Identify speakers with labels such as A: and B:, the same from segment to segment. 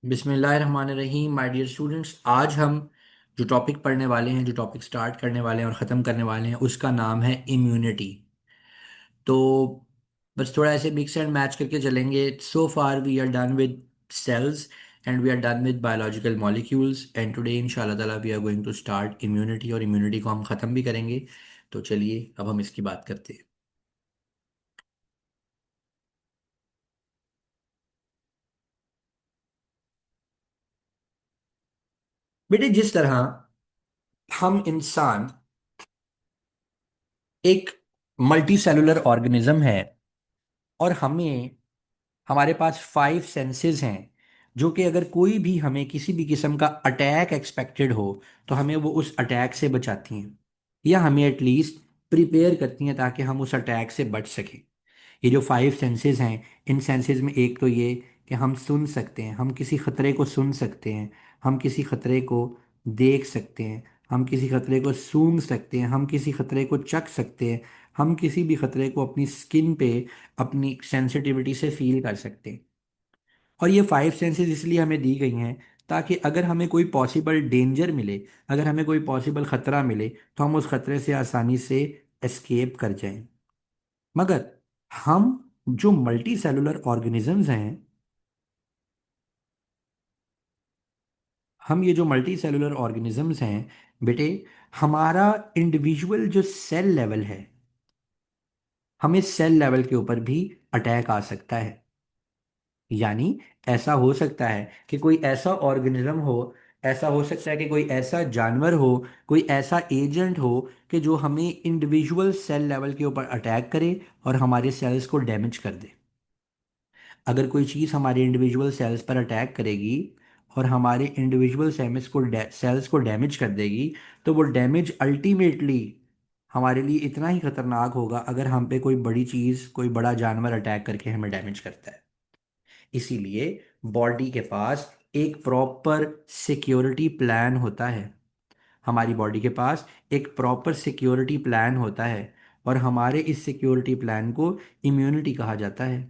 A: बिस्मिल्लाहिर्रहमानिर्रहीम my dear students. आज हम जो टॉपिक पढ़ने वाले हैं, जो टॉपिक स्टार्ट करने वाले हैं और ख़त्म करने वाले हैं, उसका नाम है इम्यूनिटी। तो बस थोड़ा ऐसे मिक्स एंड मैच करके चलेंगे। So far we are done with cells and we are done with biological molecules and today इंशाल्लाह ताला we are going to start immunity, और इम्यूनिटी को हम ख़त्म भी करेंगे। तो चलिए अब हम इसकी बात करते हैं। बेटे, जिस तरह हम इंसान एक मल्टी सेलुलर ऑर्गेनिज्म है और हमारे पास 5 सेंसेस हैं, जो कि अगर कोई भी हमें किसी भी किस्म का अटैक एक्सपेक्टेड हो तो हमें वो उस अटैक से बचाती हैं, या हमें एटलीस्ट प्रिपेयर करती हैं ताकि हम उस अटैक से बच सकें। ये जो 5 सेंसेस हैं, इन सेंसेस में एक तो ये कि हम सुन सकते हैं, हम किसी खतरे को सुन सकते हैं, हम किसी खतरे को देख सकते हैं, हम किसी खतरे को सूंघ सकते हैं, हम किसी खतरे को चख सकते हैं, हम किसी भी खतरे को अपनी स्किन पे अपनी सेंसिटिविटी से फील कर सकते हैं। और ये 5 सेंसेस इसलिए हमें दी गई हैं ताकि अगर हमें कोई पॉसिबल डेंजर मिले, अगर हमें कोई पॉसिबल खतरा मिले, तो हम उस खतरे से आसानी से एस्केप कर जाएं। मगर हम जो मल्टी सेलुलर ऑर्गेनिजम्स हैं, हम ये जो मल्टी सेलुलर ऑर्गेनिजम्स हैं बेटे, हमारा इंडिविजुअल जो सेल लेवल है, हमें सेल लेवल के ऊपर भी अटैक आ सकता है। यानी ऐसा हो सकता है कि कोई ऐसा ऑर्गेनिज्म हो, ऐसा हो सकता है कि कोई ऐसा जानवर हो, कोई ऐसा एजेंट हो कि जो हमें इंडिविजुअल सेल लेवल के ऊपर अटैक करे और हमारे सेल्स को डैमेज कर दे। अगर कोई चीज़ हमारे इंडिविजुअल सेल्स पर अटैक करेगी और हमारे इंडिविजुअल सेल्स को डैमेज कर देगी, तो वो डैमेज अल्टीमेटली हमारे लिए इतना ही खतरनाक होगा अगर हम पे कोई बड़ी चीज़, कोई बड़ा जानवर अटैक करके हमें डैमेज करता है। इसीलिए बॉडी के पास एक प्रॉपर सिक्योरिटी प्लान होता है। हमारी बॉडी के पास एक प्रॉपर सिक्योरिटी प्लान होता है, और हमारे इस सिक्योरिटी प्लान को इम्यूनिटी कहा जाता है।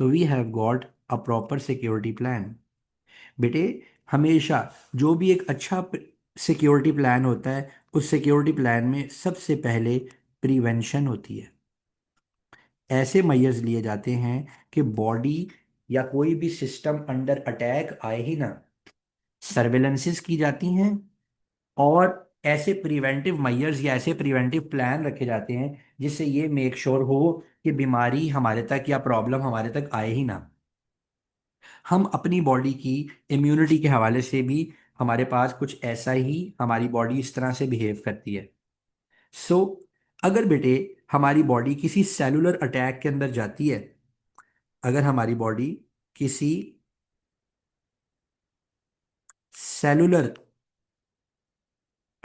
A: So we have got a proper security plan. बेटे, हमेशा जो भी एक अच्छा सिक्योरिटी प्लान होता है, उस सिक्योरिटी प्लान में सबसे पहले प्रिवेंशन होती है। ऐसे मेजर्स लिए जाते हैं कि बॉडी या कोई भी सिस्टम अंडर अटैक आए ही ना, सर्वेलेंसेस की जाती हैं, और ऐसे प्रिवेंटिव मेजर्स या ऐसे प्रिवेंटिव प्लान रखे जाते हैं जिससे ये मेक श्योर हो कि बीमारी हमारे तक या प्रॉब्लम हमारे तक आए ही ना। हम अपनी बॉडी की इम्यूनिटी के हवाले से भी, हमारे पास कुछ ऐसा ही, हमारी बॉडी इस तरह से बिहेव करती है। सो अगर बेटे हमारी बॉडी किसी सेलुलर अटैक के अंदर जाती है, अगर हमारी बॉडी किसी सेलुलर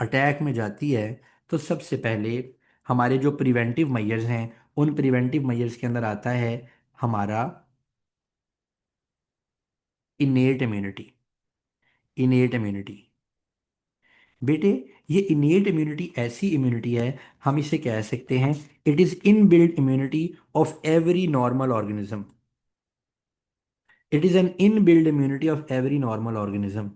A: अटैक में जाती है, तो सबसे पहले हमारे जो प्रिवेंटिव मेजर्स हैं, उन प्रिवेंटिव मेजर्स के अंदर आता है हमारा इनेट इम्यूनिटी। इनेट इम्यूनिटी बेटे, ये इनेट इम्यूनिटी ऐसी इम्यूनिटी है, हम इसे कह सकते हैं it is inbuilt immunity of every normal organism. It is an inbuilt immunity of every normal organism.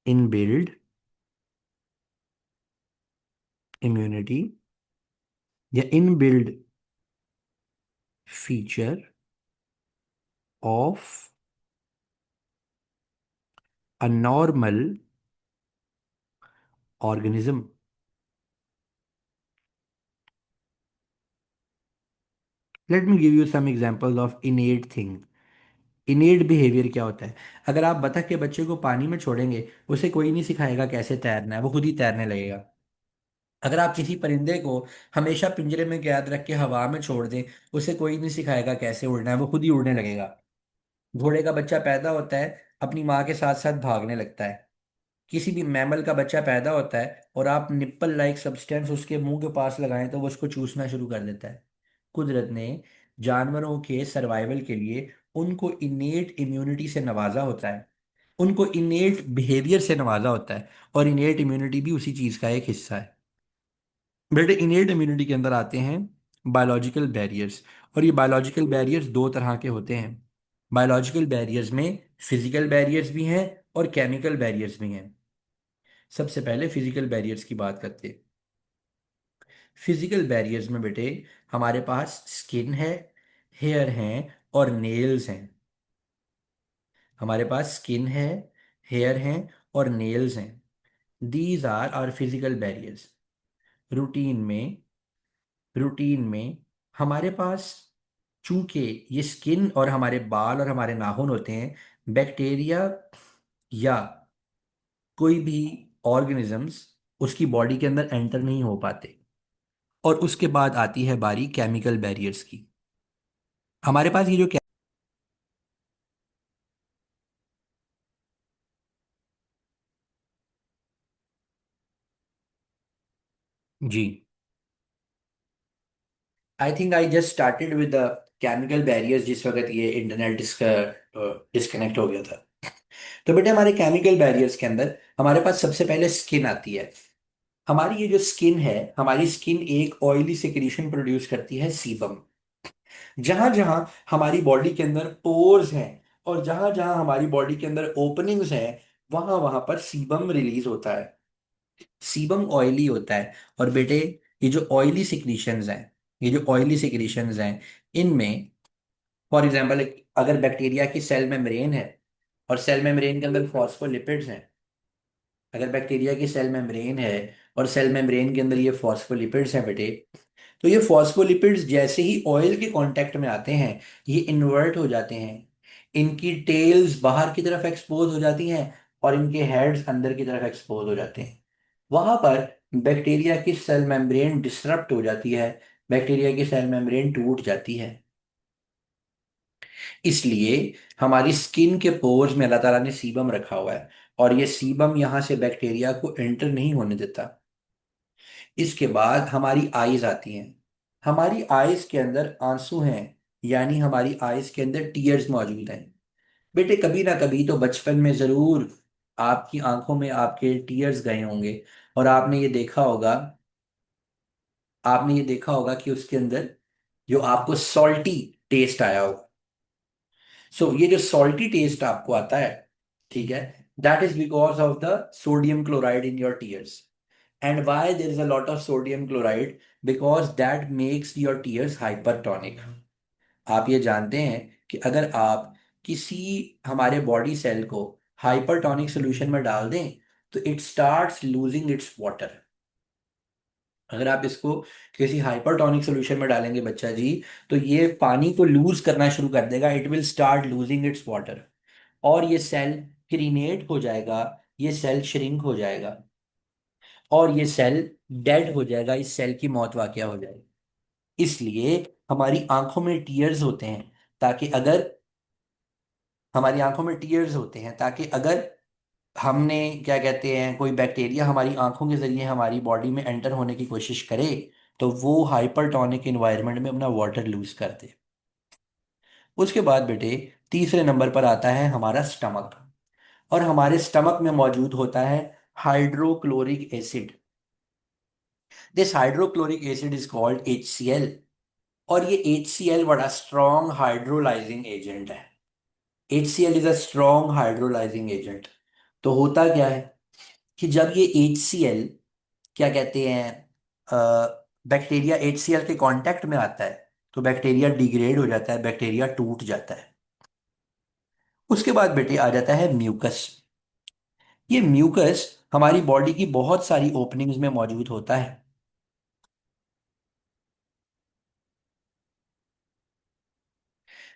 A: Inbuilt immunity या inbuilt feature of a normal organism. Let me give you some examples of innate thing. Innate behaviour क्या होता है? अगर आप बतख के बच्चे को पानी में छोड़ेंगे, उसे कोई नहीं सिखाएगा कैसे तैरना है, वो खुद ही तैरने लगेगा। अगर आप किसी परिंदे को हमेशा पिंजरे में कैद रख के हवा में छोड़ दें, उसे कोई नहीं सिखाएगा कैसे उड़ना है, वो खुद ही उड़ने लगेगा। घोड़े का बच्चा पैदा होता है, अपनी माँ के साथ साथ भागने लगता है। किसी भी मैमल का बच्चा पैदा होता है और आप निप्पल लाइक सब्सटेंस उसके मुंह के पास लगाएं तो वो उसको चूसना शुरू कर देता है। कुदरत ने जानवरों के सर्वाइवल के लिए उनको इनेट इम्यूनिटी से नवाजा होता है, उनको इनेट बिहेवियर से नवाजा होता है, और इनेट इम्यूनिटी भी उसी चीज़ का एक हिस्सा है। बेटे, इनेट इम्यूनिटी के अंदर आते हैं बायोलॉजिकल बैरियर्स। और ये बायोलॉजिकल बैरियर्स दो तरह के होते हैं। बायोलॉजिकल बैरियर्स में फिजिकल बैरियर्स भी हैं और केमिकल बैरियर्स भी हैं। सबसे पहले फिजिकल बैरियर्स की बात करते हैं। फिजिकल बैरियर्स में बेटे हमारे पास स्किन है, हेयर हैं और नेल्स हैं। हमारे पास स्किन है, हेयर हैं और नेल्स हैं। These are are physical barriers. Routine में रूटीन में हमारे पास, चूंकि ये स्किन और हमारे बाल और हमारे नाखून होते हैं, बैक्टीरिया या कोई भी ऑर्गेनिजम्स उसकी बॉडी के अंदर एंटर नहीं हो पाते। और उसके बाद आती है बारी केमिकल बैरियर्स की। हमारे पास ये जो जी, I think I just started with the chemical barriers जिस वक्त ये इंटरनेट डिस्कनेक्ट हो गया था। तो बेटे हमारे केमिकल बैरियर्स के अंदर हमारे पास सबसे पहले स्किन आती है। हमारी ये जो स्किन है, हमारी स्किन एक ऑयली सिक्रीशन प्रोड्यूस करती है, सीबम। जहां जहां हमारी बॉडी के अंदर पोर्स हैं और जहां जहां हमारी बॉडी के अंदर ओपनिंग्स हैं, वहां वहां पर सीबम रिलीज होता है। सीबम ऑयली होता है। और बेटे ये जो ऑयली सिक्रीशंस हैं, ये जो ऑयली सिक्रीशंस हैं, इनमें फॉर एग्जांपल अगर बैक्टीरिया की सेल मेम्ब्रेन है और सेल मेम्ब्रेन के अंदर फॉस्फोलिपिड्स हैं, अगर बैक्टीरिया की सेल मेम्ब्रेन है और सेल मेम्ब्रेन के अंदर ये फॉस्फोलिपिड्स हैं बेटे, तो ये फॉस्फोलिपिड्स जैसे ही ऑयल के कांटेक्ट में आते हैं, ये इन्वर्ट हो जाते हैं। इनकी टेल्स बाहर की तरफ एक्सपोज हो जाती हैं और इनके हेड्स अंदर की तरफ एक्सपोज हो जाते हैं। वहां पर बैक्टीरिया की सेल मेम्ब्रेन डिसरप्ट हो जाती है, बैक्टीरिया की सेल मेम्ब्रेन टूट जाती है। इसलिए हमारी स्किन के पोर्स में अल्लाह ताला ने सीबम रखा हुआ है और ये सीबम यहाँ से बैक्टीरिया को एंटर नहीं होने देता। इसके बाद हमारी आईज आती हैं। हमारी आईज के अंदर आंसू हैं, यानी हमारी आईज के अंदर टीयर्स मौजूद हैं। बेटे कभी ना कभी तो बचपन में जरूर आपकी आंखों में आपके टीयर्स गए होंगे और आपने ये देखा होगा कि उसके अंदर जो आपको सॉल्टी टेस्ट आया होगा। सो ये जो सॉल्टी टेस्ट आपको आता है, ठीक है, that is because of the sodium chloride in your tears. And why there is a lot of sodium chloride? Because that makes your tears hypertonic. आप ये जानते हैं कि अगर आप किसी हमारे बॉडी सेल को हाइपरटोनिक सोल्यूशन में डाल दें, तो it starts losing its water. अगर आप इसको किसी हाइपरटोनिक सोल्यूशन में डालेंगे बच्चा जी, तो ये पानी को लूज करना शुरू कर देगा, it will start losing its water. और ये सेल क्रीनेट हो जाएगा, ये सेल श्रिंक हो जाएगा और ये सेल डेड हो जाएगा, इस सेल की मौत वाकया हो जाएगी। इसलिए हमारी आंखों में टीयर्स होते हैं, ताकि अगर हमारी आंखों में टीयर्स होते हैं ताकि अगर हमने क्या कहते हैं कोई बैक्टीरिया हमारी आंखों के जरिए हमारी बॉडी में एंटर होने की कोशिश करे, तो वो हाइपरटोनिक इन्वायरमेंट में अपना वाटर लूज कर दे। उसके बाद बेटे तीसरे नंबर पर आता है हमारा स्टमक। और हमारे स्टमक में मौजूद होता है hydrochloric acid. This hydrochloric acid is called HCl। और ये HCl बड़ा स्ट्रॉन्ग हाइड्रोलाइजिंग एजेंट है। HCl is a strong hydrolysing agent. तो होता क्या है कि जब ये HCl क्या कहते हैं बैक्टीरिया HCl के कांटेक्ट में आता है, तो बैक्टीरिया डिग्रेड हो जाता है, बैक्टीरिया टूट जाता है। उसके बाद बेटे आ जाता है म्यूकस। ये म्यूकस हमारी बॉडी की बहुत सारी ओपनिंग्स में मौजूद होता है।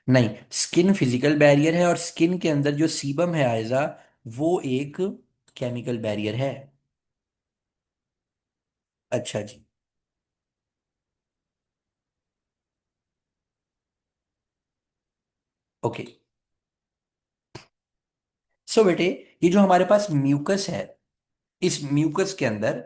A: नहीं, स्किन फिजिकल बैरियर है और स्किन के अंदर जो सीबम है आयजा, वो एक केमिकल बैरियर है। अच्छा जी। ओके। सो बेटे ये जो हमारे पास म्यूकस है, इस म्यूकस के अंदर,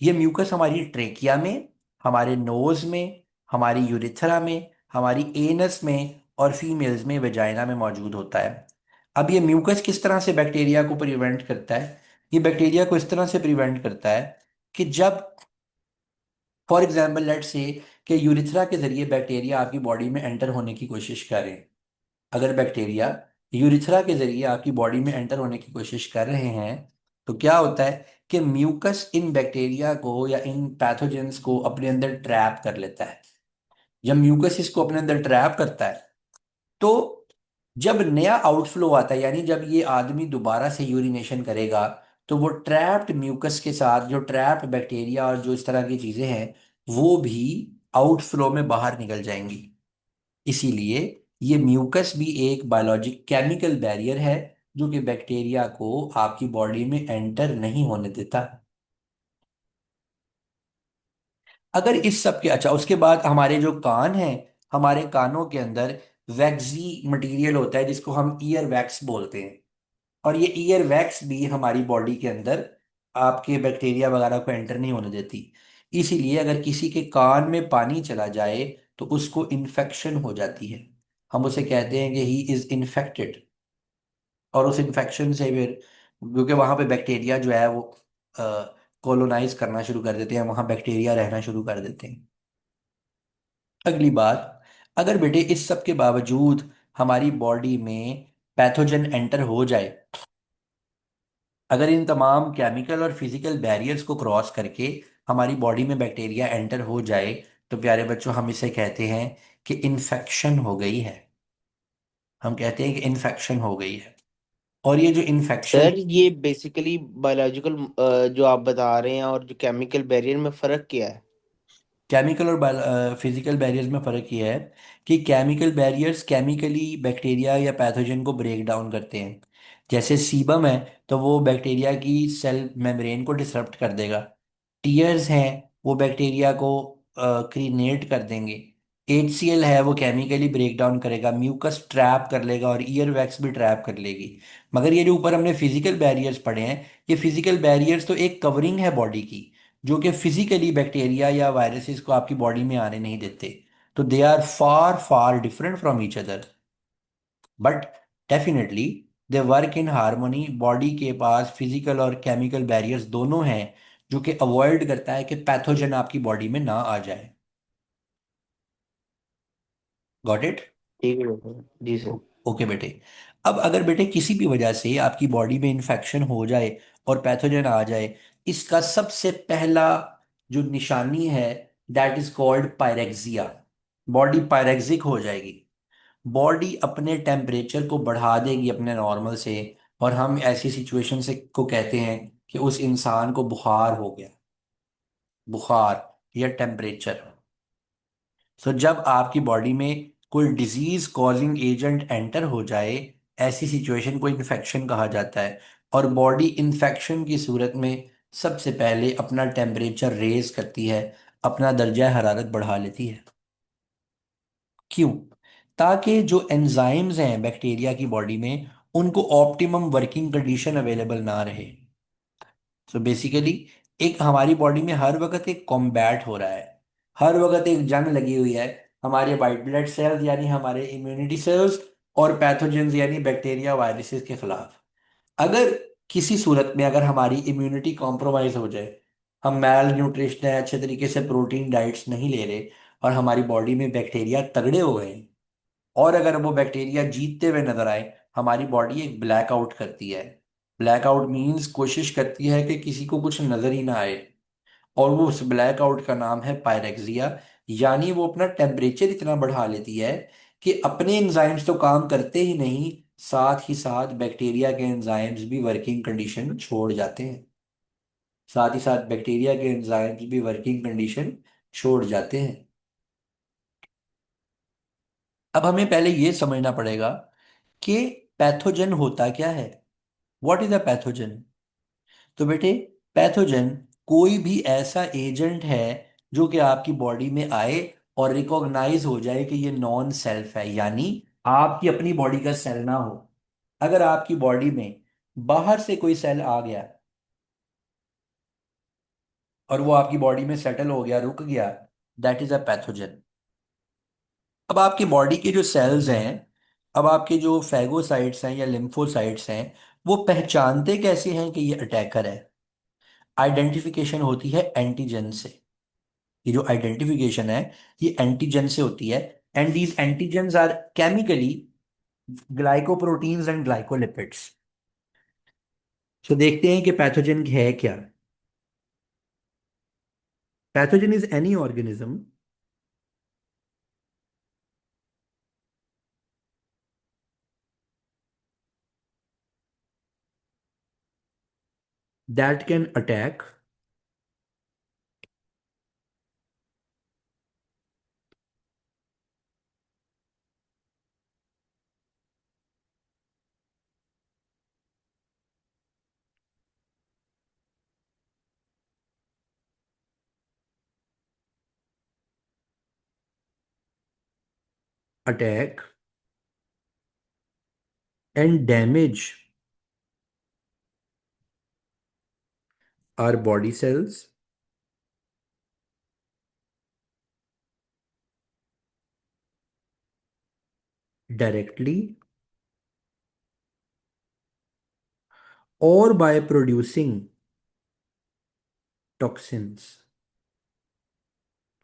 A: ये म्यूकस हमारी ट्रेकिया में, हमारे नोज में, हमारी यूरिथ्रा में, हमारी एनस में और फीमेल्स में वेजाइना में मौजूद होता है। अब ये म्यूकस किस तरह से बैक्टीरिया को प्रिवेंट करता है? ये बैक्टीरिया को इस तरह से प्रिवेंट करता है कि जब फॉर एग्जाम्पल लेट्स से कि यूरिथ्रा के जरिए बैक्टीरिया आपकी बॉडी में एंटर होने की कोशिश कर रहे हैं। अगर बैक्टीरिया यूरिथ्रा के जरिए आपकी बॉडी में एंटर होने की कोशिश कर रहे हैं, तो क्या होता है कि म्यूकस इन बैक्टीरिया को या इन पैथोजेंस को अपने अंदर ट्रैप कर लेता है। जब म्यूकस इसको अपने अंदर ट्रैप करता है, तो जब नया आउटफ्लो आता है, यानी जब ये आदमी दोबारा से यूरिनेशन करेगा, तो वो ट्रैप्ड म्यूकस के साथ जो ट्रैप्ड बैक्टीरिया और जो इस तरह की चीजें हैं, वो भी आउटफ्लो में बाहर निकल जाएंगी। इसीलिए ये म्यूकस भी एक बायोलॉजिक केमिकल बैरियर है, जो कि बैक्टीरिया को आपकी बॉडी में एंटर नहीं होने देता। अगर इस सब के अच्छा, उसके बाद हमारे जो कान हैं, हमारे कानों के अंदर वैक्सी मटेरियल होता है जिसको हम ईयर वैक्स बोलते हैं। और ये ईयर वैक्स भी हमारी बॉडी के अंदर आपके बैक्टीरिया वगैरह को एंटर नहीं होने देती। इसीलिए अगर किसी के कान में पानी चला जाए, तो उसको इन्फेक्शन हो जाती है। हम उसे कहते हैं कि ही इज इन्फेक्टेड। और उस इन्फेक्शन से फिर, क्योंकि वहां पे बैक्टीरिया जो है वो कॉलोनाइज करना शुरू कर देते हैं, वहां बैक्टीरिया रहना शुरू कर देते हैं। अगली बात, अगर बेटे इस सब के बावजूद हमारी बॉडी में पैथोजन एंटर हो जाए, अगर इन तमाम केमिकल और फिजिकल बैरियर्स को क्रॉस करके हमारी बॉडी में बैक्टीरिया एंटर हो जाए, तो प्यारे बच्चों हम इसे कहते हैं कि इन्फेक्शन हो गई है। हम कहते हैं कि इन्फेक्शन हो गई है। और ये जो इन्फेक्शन,
B: सर ये बेसिकली बायोलॉजिकल जो आप बता रहे हैं और जो केमिकल बैरियर में फ़र्क क्या है?
A: केमिकल और फिजिकल बैरियर्स में फ़र्क ये है कि केमिकल बैरियर्स केमिकली बैक्टीरिया या पैथोजन को ब्रेक डाउन करते हैं। जैसे सीबम है, तो वो बैक्टीरिया की सेल मेम्ब्रेन को डिसरप्ट कर देगा। टीयर्स हैं, वो बैक्टीरिया को क्रीनेट कर देंगे। HCl है, वो केमिकली ब्रेक डाउन करेगा, म्यूकस ट्रैप कर लेगा और ईयर वैक्स भी ट्रैप कर लेगी। मगर ये जो ऊपर हमने फिजिकल बैरियर्स पढ़े हैं, ये फिजिकल बैरियर्स तो एक कवरिंग है बॉडी की, जो कि फिजिकली बैक्टीरिया या वायरसेस को आपकी बॉडी में आने नहीं देते। तो they are far far different from each other, but definitely they work in harmony. Body के पास फिजिकल और केमिकल बैरियर्स दोनों हैं, जो कि अवॉइड करता है कि पैथोजन आपकी बॉडी में ना आ जाए। Got it?
B: ठीक है सर, जी सर।
A: ओके बेटे। अब अगर बेटे किसी भी वजह से आपकी बॉडी में इंफेक्शन हो जाए और पैथोजन आ जाए, इसका सबसे पहला जो निशानी है, that is called pyrexia. Body pyrexic हो जाएगी। बॉडी अपने टेम्परेचर को बढ़ा देगी अपने नॉर्मल से, और हम ऐसी सिचुएशन से को कहते हैं कि उस इंसान को बुखार हो गया। बुखार या टेम्परेचर। सो जब आपकी बॉडी में कोई डिजीज कॉजिंग एजेंट एंटर हो जाए, ऐसी सिचुएशन को इन्फेक्शन कहा जाता है। और बॉडी इन्फेक्शन की सूरत में सबसे पहले अपना टेम्परेचर रेज करती है, अपना दर्जा हरारत बढ़ा लेती है। क्यों? ताकि जो एंजाइम्स हैं बैक्टीरिया की बॉडी में, उनको ऑप्टिमम वर्किंग कंडीशन अवेलेबल ना रहे। सो बेसिकली एक हमारी बॉडी में हर वक्त एक कॉम्बैट हो रहा है, हर वक्त एक जंग लगी हुई है, हमारे वाइट ब्लड सेल्स यानी हमारे इम्यूनिटी सेल्स और पैथोजेंस यानी बैक्टीरिया वायरसेस के खिलाफ। अगर किसी सूरत में अगर हमारी इम्यूनिटी कॉम्प्रोमाइज हो जाए, हम मैल न्यूट्रिशन है, अच्छे तरीके से प्रोटीन डाइट्स नहीं ले रहे, और हमारी बॉडी में बैक्टीरिया तगड़े हो गए, और अगर वो बैक्टीरिया जीतते हुए नजर आए, हमारी बॉडी एक ब्लैकआउट करती है। ब्लैकआउट मीन्स कोशिश करती है कि किसी को कुछ नजर ही ना आए, और वो उस ब्लैकआउट का नाम है पायरेक्सिया। यानी वो अपना टेम्परेचर इतना बढ़ा लेती है कि अपने एंजाइम्स तो काम करते ही नहीं, साथ ही साथ बैक्टीरिया के एंजाइम्स भी वर्किंग कंडीशन छोड़ जाते हैं। साथ ही साथ बैक्टीरिया के एंजाइम्स भी वर्किंग कंडीशन छोड़ जाते हैं। अब हमें पहले ये समझना पड़ेगा कि पैथोजन होता क्या है। What is a pathogen? तो बेटे, पैथोजन कोई भी ऐसा एजेंट है जो कि आपकी बॉडी में आए और रिकॉग्नाइज हो जाए कि ये नॉन सेल्फ है, यानी आपकी अपनी बॉडी का सेल ना हो। अगर आपकी बॉडी में बाहर से कोई सेल आ गया और वो आपकी बॉडी में सेटल हो गया, रुक गया, दैट इज अ पैथोजन। अब आपकी बॉडी के जो सेल्स हैं, अब आपके जो फैगोसाइट्स हैं या लिम्फोसाइट्स हैं, वो पहचानते कैसे हैं कि ये अटैकर है? आइडेंटिफिकेशन होती है एंटीजन से। ये जो आइडेंटिफिकेशन है ये एंटीजन से होती है। And these antigens are chemically glycoproteins and glycolipids. So देखते हैं कि पैथोजन है क्या। Pathogen is any organism that can attack and damage our body cells directly or by producing toxins।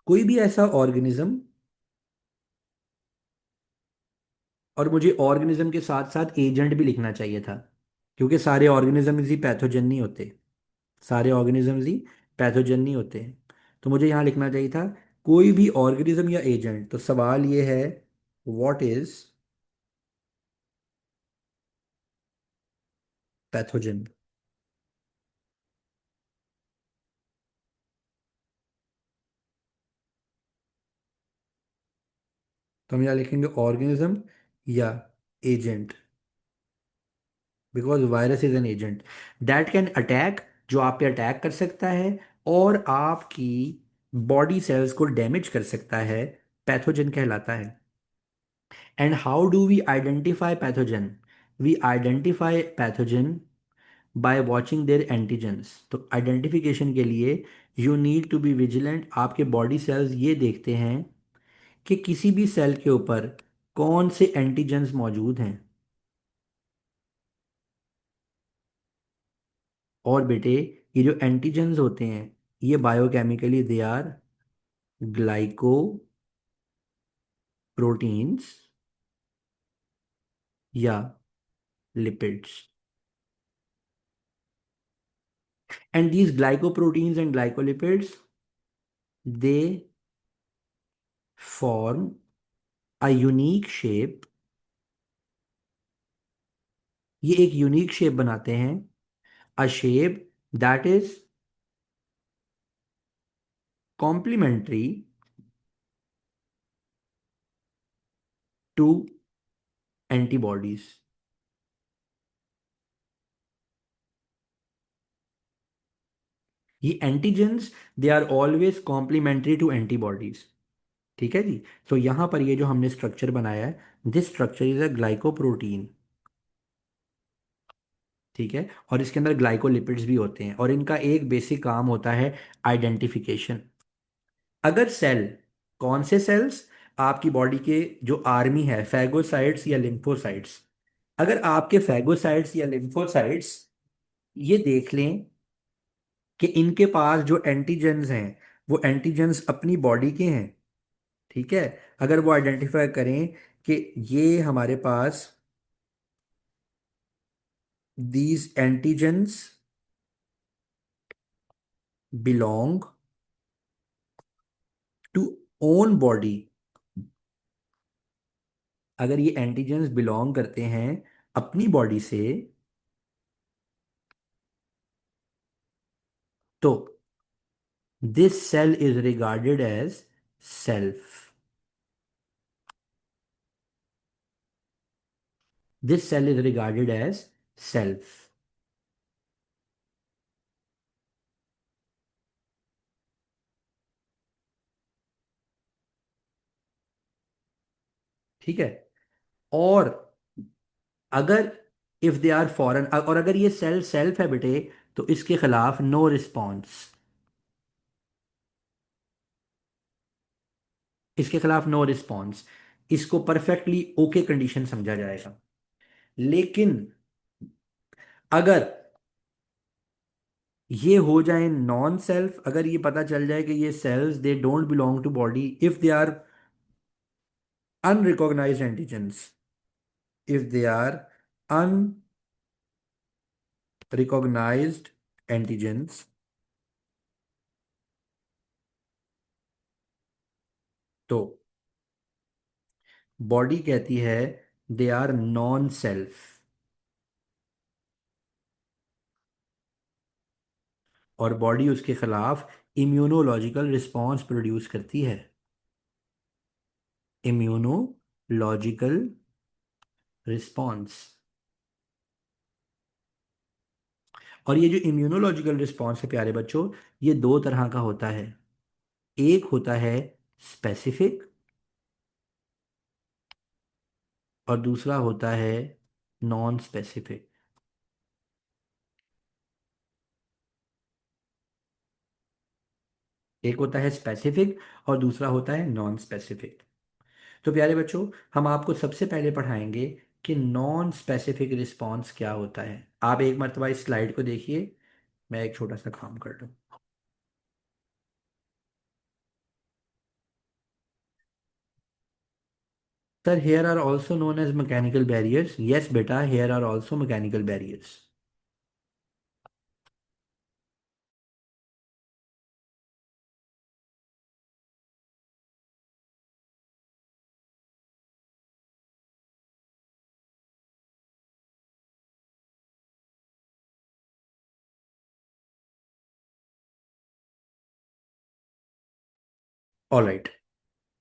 A: कोई भी ऐसा ऑर्गेनिज्म, और मुझे ऑर्गेनिज्म के साथ साथ एजेंट भी लिखना चाहिए था, क्योंकि सारे ऑर्गेनिजम्स ही पैथोजन नहीं होते। सारे ऑर्गेनिजम्स ही पैथोजन नहीं होते। तो मुझे यहाँ लिखना चाहिए था कोई भी ऑर्गेनिज्म या एजेंट। तो सवाल ये है, व्हाट इज पैथोजन। तो हम यहाँ लिखेंगे ऑर्गेनिज्म या agent, because virus is an agent that can attack, जो आप पे अटैक कर सकता है और आपकी बॉडी सेल्स को डैमेज कर सकता है, पैथोजन कहलाता है। And how do we identify pathogen? We identify pathogen by watching their antigens. तो आइडेंटिफिकेशन के लिए you need to be vigilant. आपके बॉडी सेल्स ये देखते हैं कि किसी भी सेल के ऊपर कौन से एंटीजेंस मौजूद हैं। और बेटे, ये जो एंटीजेंस होते हैं ये biochemically they are glycoproteins या lipids. And these glycoproteins and glycolipids, they form a unique shape. ये एक यूनिक शेप बनाते हैं, a shape that is complementary to antibodies. ये antigens they are always complementary to antibodies. ठीक है जी। तो यहां पर ये जो हमने स्ट्रक्चर बनाया है, this structure is a glycoprotein. ठीक है। और इसके अंदर ग्लाइकोलिपिड्स भी होते हैं और इनका एक बेसिक काम होता है आइडेंटिफिकेशन। अगर सेल, कौन से सेल्स, आपकी बॉडी के जो आर्मी है, फैगोसाइट्स या लिम्फोसाइट्स, अगर आपके फैगोसाइट्स या लिम्फोसाइट्स ये देख लें कि इनके पास जो एंटीजेंस हैं वो एंटीजेंस अपनी बॉडी के हैं। ठीक है। अगर वो आइडेंटिफाई करें कि ये हमारे पास these antigens belong to own body, अगर ये एंटीजेंस बिलोंग करते हैं अपनी बॉडी से, तो this cell is regarded as self. This cell is regarded as self. ठीक है। और अगर इफ दे आर फॉरेन, और अगर ये सेल सेल्फ है बेटे, तो इसके खिलाफ नो रिस्पॉन्स। इसके खिलाफ नो रिस्पॉन्स, इसको परफेक्टली ओके कंडीशन समझा जाएगा। लेकिन अगर ये हो जाए नॉन सेल्फ, अगर ये पता चल जाए कि ये cells they don't belong to body, if they are unrecognised antigens, if they are unrecognised antigens, तो बॉडी कहती है दे आर नॉन सेल्फ, और बॉडी उसके खिलाफ इम्यूनोलॉजिकल रिस्पॉन्स प्रोड्यूस करती है, इम्यूनोलॉजिकल रिस्पॉन्स। और ये जो इम्यूनोलॉजिकल रिस्पॉन्स है प्यारे बच्चों, ये दो तरह का होता है। एक होता है स्पेसिफिक, और दूसरा होता है नॉन स्पेसिफिक। एक होता है स्पेसिफिक और दूसरा होता है नॉन स्पेसिफिक। तो प्यारे बच्चों, हम आपको सबसे पहले पढ़ाएंगे कि नॉन स्पेसिफिक रिस्पॉन्स क्या होता है। आप एक मरतबा इस स्लाइड को देखिए, मैं एक छोटा सा काम कर लूँ। Sir, hair are also known as mechanical barriers. Yes बेटा, hair are also mechanical barriers. Alright,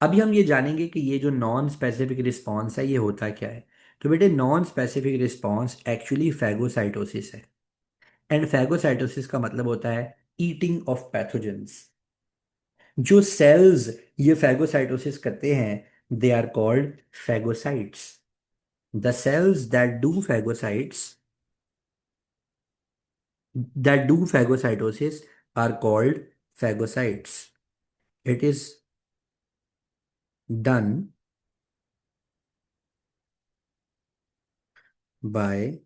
A: अभी हम ये जानेंगे कि ये जो नॉन स्पेसिफिक रिस्पॉन्स है ये होता क्या है। तो बेटे, non specific response actually phagocytosis है। एंड फैगोसाइटोसिस का मतलब होता है ईटिंग ऑफ पैथोजेंस। जो सेल्स ये फैगोसाइटोसिस करते हैं they are called phagocytes. The cells that do phagocytosis are called phagocytes. It is done by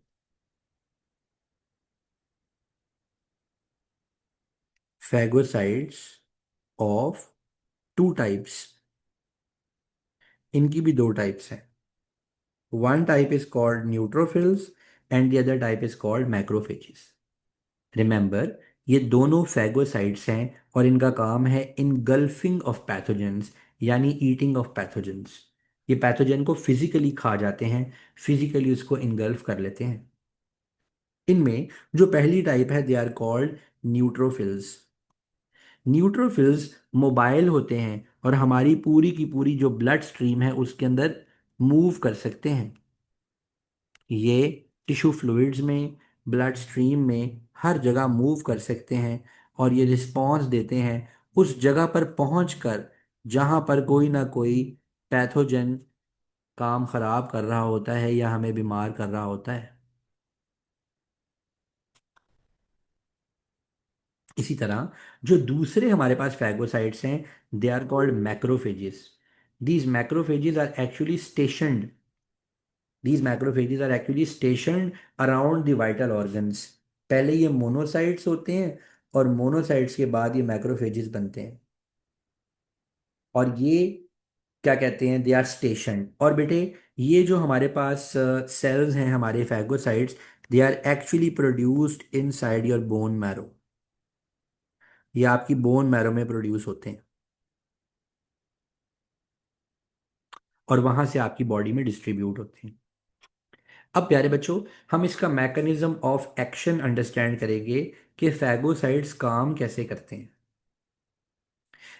A: phagocytes of two types। इनकी भी दो टाइप्स हैं। One type is called neutrophils and the other type is called macrophages. Remember, ये दोनों phagocytes हैं और इनका काम है इनगल्फिंग ऑफ पैथोजेंस, यानी ईटिंग ऑफ पैथोजेंस। ये पैथोजन को फिजिकली खा जाते हैं, फिजिकली उसको इनगल्फ कर लेते हैं। इनमें जो पहली टाइप है they are called neutrophils. Neutrophils mobile होते हैं और हमारी पूरी की पूरी जो ब्लड स्ट्रीम है उसके अंदर मूव कर सकते हैं। ये टिश्यू फ्लूइड्स में, ब्लड स्ट्रीम में, हर जगह मूव कर सकते हैं। और ये रिस्पॉन्स देते हैं उस जगह पर पहुंचकर जहां पर कोई ना कोई पैथोजन काम खराब कर रहा होता है या हमें बीमार कर रहा होता है। इसी तरह जो दूसरे हमारे पास फैगोसाइट्स हैं they are called macrophages. These macrophages are actually stationed these macrophages are actually stationed around the vital organs. पहले ये मोनोसाइट्स होते हैं और मोनोसाइट्स के बाद ये मैक्रोफेजेस बनते हैं। और ये क्या कहते हैं, दे आर स्टेशन। और बेटे, ये जो हमारे पास सेल्स हैं हमारे phagocytes, they are actually produced inside your bone marrow. ये आपकी बोन मैरो में प्रोड्यूस होते हैं और वहां से आपकी बॉडी में डिस्ट्रीब्यूट होते हैं। अब प्यारे बच्चों, हम इसका मैकेनिज्म ऑफ एक्शन अंडरस्टैंड करेंगे कि फैगोसाइट्स काम कैसे करते हैं।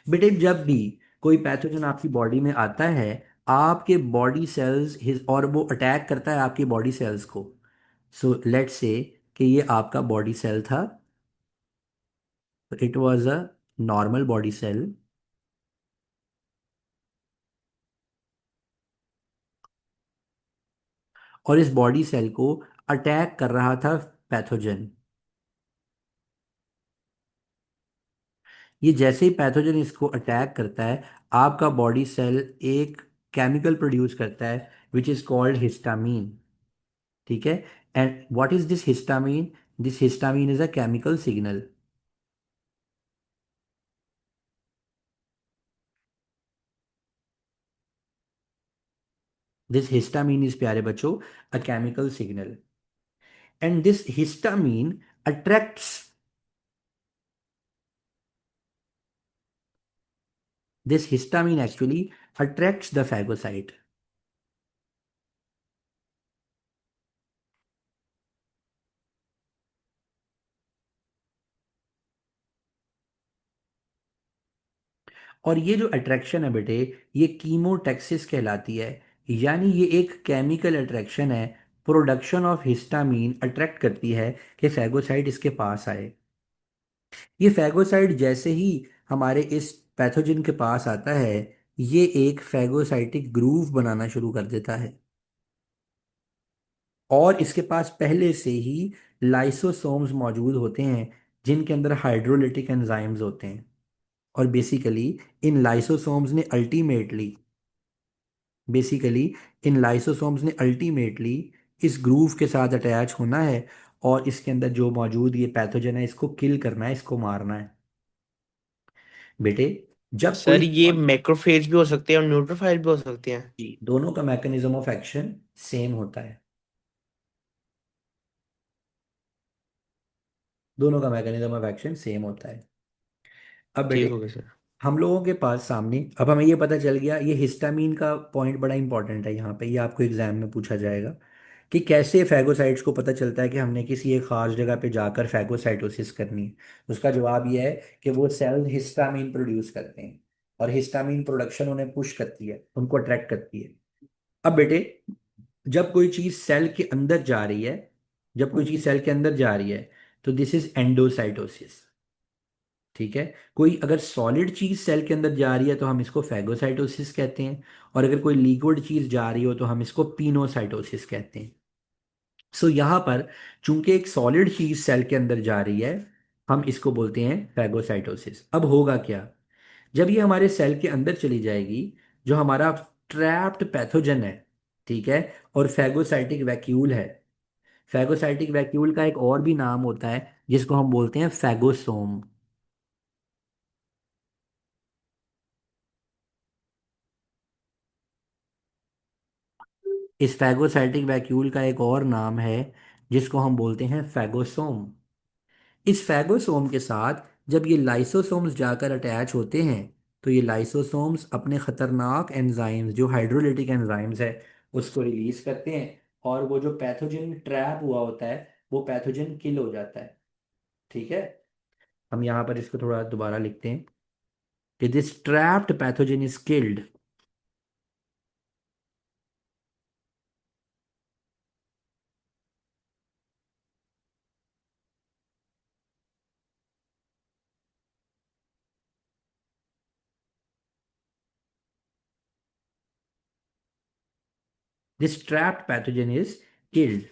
A: बेटे, जब भी कोई पैथोजन आपकी बॉडी में आता है, आपके बॉडी सेल्स हिज और वो अटैक करता है आपकी बॉडी सेल्स को। सो लेट्स से कि ये आपका बॉडी सेल था, it was a normal body cell. और इस बॉडी सेल को अटैक कर रहा था पैथोजन। ये जैसे ही पैथोजन इसको अटैक करता है, आपका बॉडी सेल एक केमिकल प्रोड्यूस करता है विच इज कॉल्ड हिस्टामीन। ठीक है। And what is this histamine? This histamine is a chemical signal. This histamine is, प्यारे बच्चों, a chemical signal, and this histamine attracts, this histamine actually attracts the phagocyte. और ये जो attraction है बेटे, ये कीमोटैक्सिस कहलाती है। यानी ये एक केमिकल अट्रैक्शन है। प्रोडक्शन ऑफ हिस्टामीन अट्रैक्ट करती है कि फैगोसाइट इसके पास आए। ये फैगोसाइट जैसे ही हमारे इस पैथोजन के पास आता है, ये एक फैगोसाइटिक ग्रूव बनाना शुरू कर देता है। और इसके पास पहले से ही लाइसोसोम्स मौजूद होते हैं, जिनके अंदर हाइड्रोलिटिक एंजाइम्स होते हैं। और बेसिकली इन लाइसोसोम्स ने अल्टीमेटली इस ग्रूव के साथ अटैच होना है, और इसके अंदर जो मौजूद ये पैथोजन है इसको किल करना है, इसको मारना है बेटे। जब कोई
B: सर ये मैक्रोफेज भी हो सकते हैं और न्यूट्रोफाइल भी हो सकते हैं।
A: जी, दोनों का मैकेनिज्म ऑफ एक्शन सेम होता है। दोनों का मैकेनिज्म ऑफ एक्शन सेम होता है। अब
B: ठीक
A: बेटे,
B: हो गया सर।
A: हम लोगों के पास सामने अब हमें ये पता चल गया, ये हिस्टामीन का पॉइंट बड़ा इंपॉर्टेंट है यहाँ पे, ये आपको एग्जाम में पूछा जाएगा कि कैसे फैगोसाइट्स को पता चलता है कि हमने किसी एक खास जगह पे जाकर फैगोसाइटोसिस करनी है। उसका जवाब ये है कि वो सेल हिस्टामीन प्रोड्यूस करते हैं, और हिस्टामीन प्रोडक्शन उन्हें पुश करती है, उनको अट्रैक्ट करती है। अब बेटे, जब कोई चीज सेल के अंदर जा रही है, जब कोई चीज सेल के अंदर जा रही है, तो दिस इज एंडोसाइटोसिस। ठीक है। कोई अगर सॉलिड चीज सेल के अंदर जा रही है तो हम इसको फैगोसाइटोसिस कहते हैं, और अगर कोई लिक्विड चीज जा रही हो तो हम इसको पिनोसाइटोसिस कहते हैं। सो यहाँ पर चूंकि एक सॉलिड चीज सेल के अंदर जा रही है, हम इसको बोलते हैं फैगोसाइटोसिस। अब होगा क्या, जब ये हमारे सेल के अंदर चली जाएगी, जो हमारा ट्रैप्ड पैथोजन है, ठीक है, और फैगोसाइटिक वैक्यूल है। फैगोसाइटिक वैक्यूल का एक और भी नाम होता है जिसको हम बोलते हैं फैगोसोम। इस फैगोसाइटिक वैक्यूल का एक और नाम है जिसको हम बोलते हैं फैगोसोम। इस फैगोसोम के साथ जब ये लाइसोसोम्स जाकर अटैच होते हैं, तो ये लाइसोसोम्स अपने खतरनाक एंजाइम्स, जो हाइड्रोलिटिक एंजाइम्स है, उसको रिलीज करते हैं, और वो जो पैथोजन ट्रैप हुआ होता है, वो पैथोजन किल हो जाता है। ठीक है। हम यहाँ पर इसको थोड़ा दोबारा लिखते हैं कि this trapped pathogen is killed. This trapped pathogen is killed.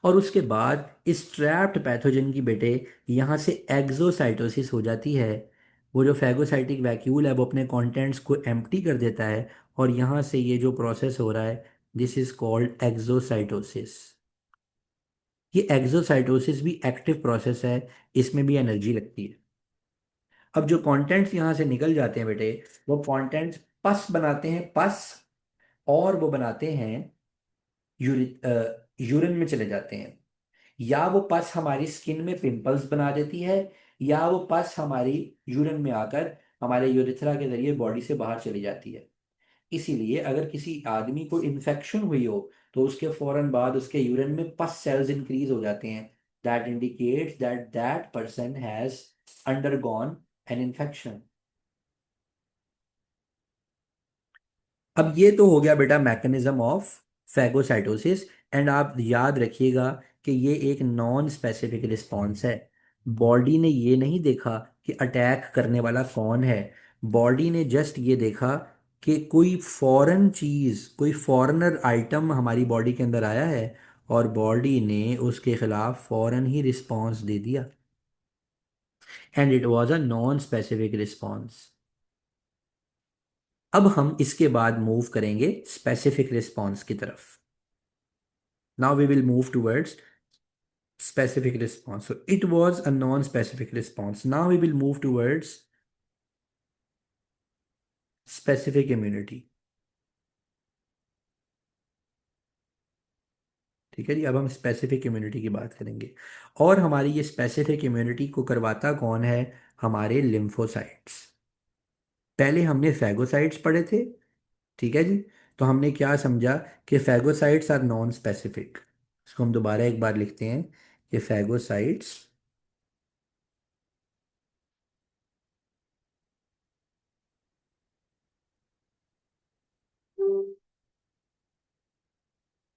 A: और उसके बाद इस ट्रैप्ड पैथोजन की बेटे यहाँ से एक्सोसाइटोसिस हो जाती है। वो जो फैगोसाइटिक वैक्यूल है वो अपने कंटेंट्स को एम्प्टी कर देता है, और यहाँ से ये जो प्रोसेस हो रहा है, दिस इज कॉल्ड एक्सोसाइटोसिस। ये एक्सोसाइटोसिस भी एक्टिव प्रोसेस है, इसमें भी एनर्जी लगती है। अब जो कंटेंट्स यहाँ से निकल जाते हैं बेटे, वो कंटेंट्स पस बनाते हैं, पस, और वो बनाते हैं यूरिन में चले जाते हैं। या वो पस हमारी स्किन में पिंपल्स बना देती है, या वो पस हमारी यूरिन में आकर हमारे यूरिथ्रा के जरिए बॉडी से बाहर चली जाती है। इसीलिए अगर किसी आदमी को इन्फेक्शन हुई हो, तो उसके फौरन बाद उसके यूरिन में पस सेल्स इंक्रीज हो जाते हैं। That indicates that that person has undergone an infection. अब ये तो हो गया बेटा मैकेनिज्म ऑफ फैगोसाइटोसिस। एंड आप याद रखिएगा कि ये एक नॉन स्पेसिफिक रिस्पॉन्स है। बॉडी ने ये नहीं देखा कि अटैक करने वाला कौन है। बॉडी ने जस्ट ये देखा कि कोई फॉरेन चीज, कोई फॉरेनर आइटम हमारी बॉडी के अंदर आया है, और बॉडी ने उसके खिलाफ फौरन ही रिस्पॉन्स दे दिया। And it was a non specific response. अब हम इसके बाद मूव करेंगे स्पेसिफिक रिस्पॉन्स की तरफ। Now we will move towards specific response. So it was a non-specific response. Now we will move towards specific immunity. ठीक है जी, अब हम स्पेसिफिक इम्यूनिटी की बात करेंगे। और हमारी ये स्पेसिफिक इम्यूनिटी को करवाता कौन है? हमारे लिम्फोसाइट्स। पहले हमने फैगोसाइट्स पढ़े थे, ठीक है जी। तो हमने क्या समझा कि फैगोसाइट्स आर नॉन स्पेसिफिक। इसको हम दोबारा एक बार लिखते हैं कि फैगोसाइट्स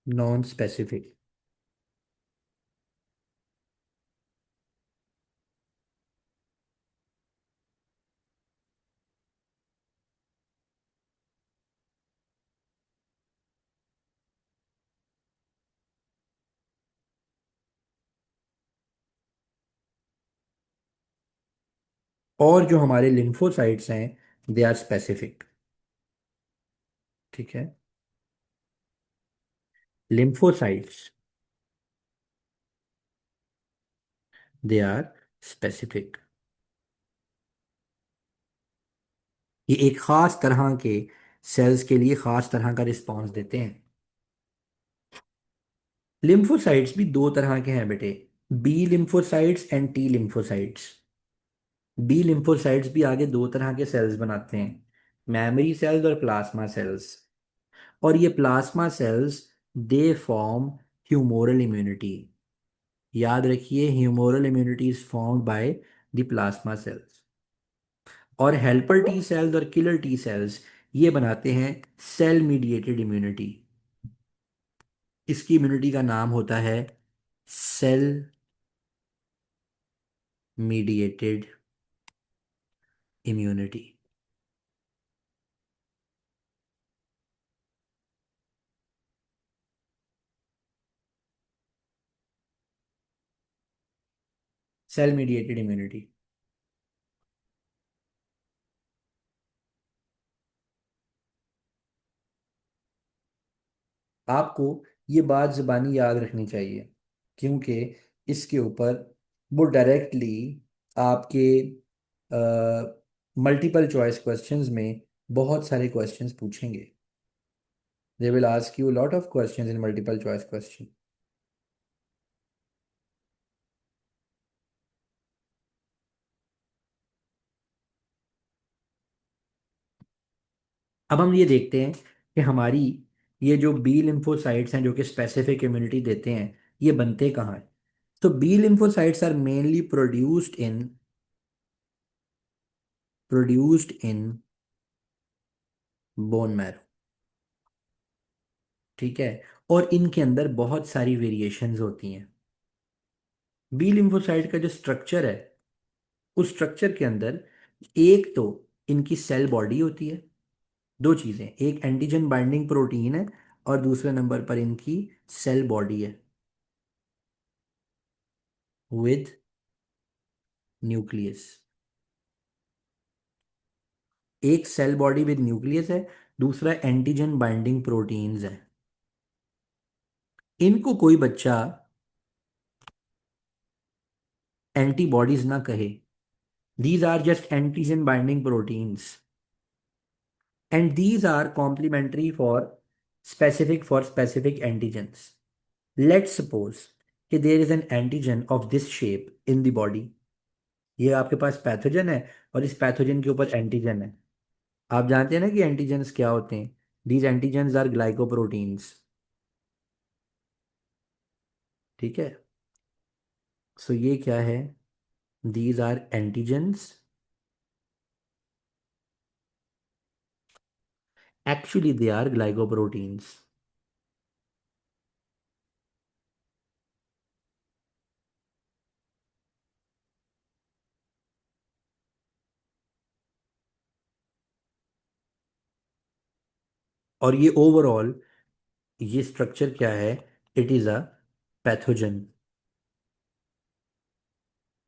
A: नॉन स्पेसिफिक। और जो हमारे लिम्फोसाइट्स हैं, दे आर स्पेसिफिक। ठीक है, लिम्फोसाइट्स, दे आर स्पेसिफिक। ये एक खास तरह के सेल्स के लिए खास तरह का रिस्पॉन्स देते हैं। लिम्फोसाइट्स भी दो तरह के हैं बेटे, B lymphocytes and T lymphocytes. B lymphocytes भी आगे दो तरह के सेल्स बनाते हैं, मेमोरी सेल्स और प्लाज्मा सेल्स। और ये plasma cells they form humoral immunity. याद रखिए, humoral immunity is formed by the plasma cells. और हेल्पर टी सेल्स और किलर टी सेल्स ये बनाते हैं सेल मीडिएटेड इम्यूनिटी। इसकी इम्यूनिटी का नाम होता है cell mediated immunity. Cell mediated immunity. आपको ये बात ज़बानी याद रखनी चाहिए, क्योंकि इसके ऊपर वो डायरेक्टली आपके मल्टीपल चॉइस क्वेश्चंस में बहुत सारे क्वेश्चंस पूछेंगे। They will ask you lot of questions in multiple choice question. अब हम ये देखते हैं कि हमारी ये जो बी लिम्फोसाइट्स हैं जो कि स्पेसिफिक इम्यूनिटी देते हैं, ये बनते कहाँ हैं? तो B lymphocytes are mainly produced in bone marrow. ठीक है, और इनके अंदर बहुत सारी वेरिएशंस होती हैं। बी लिम्फोसाइट का जो स्ट्रक्चर है, उस स्ट्रक्चर के अंदर एक तो इनकी सेल बॉडी होती है। दो चीजें, एक एंटीजन बाइंडिंग प्रोटीन है और दूसरे नंबर पर इनकी सेल बॉडी है विद न्यूक्लियस। एक सेल बॉडी विद न्यूक्लियस है, दूसरा एंटीजन बाइंडिंग प्रोटीन्स है। इनको कोई बच्चा एंटीबॉडीज ना कहे, these are just antigen binding proteins and these are complementary for specific antigens. Let's suppose कि there is an antigen of this shape in the body. ये आपके पास पैथोजन है और इस पैथोजन के ऊपर एंटीजन है। आप जानते हैं ना कि एंटीजेंस क्या होते हैं? These antigens are glycoproteins. ठीक है, सो ये क्या है? These are antigens, actually they are glycoproteins. और ये ओवरऑल ये स्ट्रक्चर क्या है? It is a pathogen.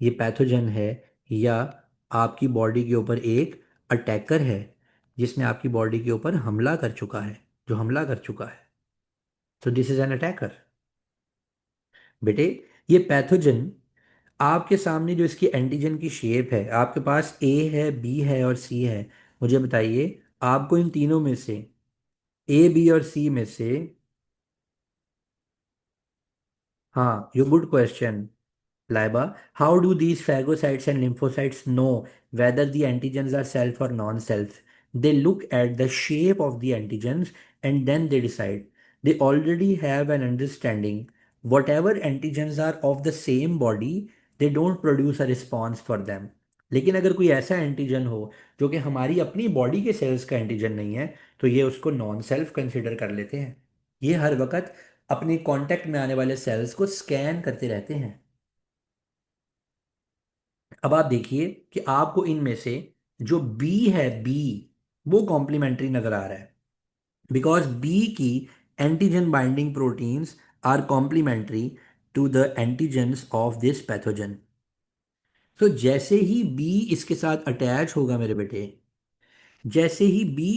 A: ये पैथोजन है, या आपकी बॉडी के ऊपर एक अटैकर है जिसने आपकी बॉडी के ऊपर हमला कर चुका है, जो हमला कर चुका है। तो दिस इज एन अटैकर बेटे। ये पैथोजन आपके सामने जो इसकी एंटीजन की शेप है, आपके पास ए है, बी है और सी है। मुझे बताइए, आपको इन तीनों में से, ए बी और सी में से, हाँ, you good question Laiba, how do these phagocytes and lymphocytes know whether the antigens are self or non-self? They look at the shape of the antigens and then they decide. They already have an understanding. Whatever antigens are of the same body, they don't produce a response for them. लेकिन अगर कोई ऐसा antigen हो जो कि हमारी अपनी body के सेल्स का एंटीजन नहीं है, तो ये उसको नॉन सेल्फ कंसिडर कर लेते हैं। ये हर वक्त अपने कांटेक्ट में आने वाले सेल्स को स्कैन करते रहते हैं। अब आप देखिए कि आपको इनमें से जो बी है, बी, वो कॉम्प्लीमेंट्री नजर आ रहा है, बिकॉज बी की antigen binding proteins are complementary to the antigens of this pathogen. तो जैसे ही बी इसके साथ अटैच होगा मेरे बेटे, जैसे ही बी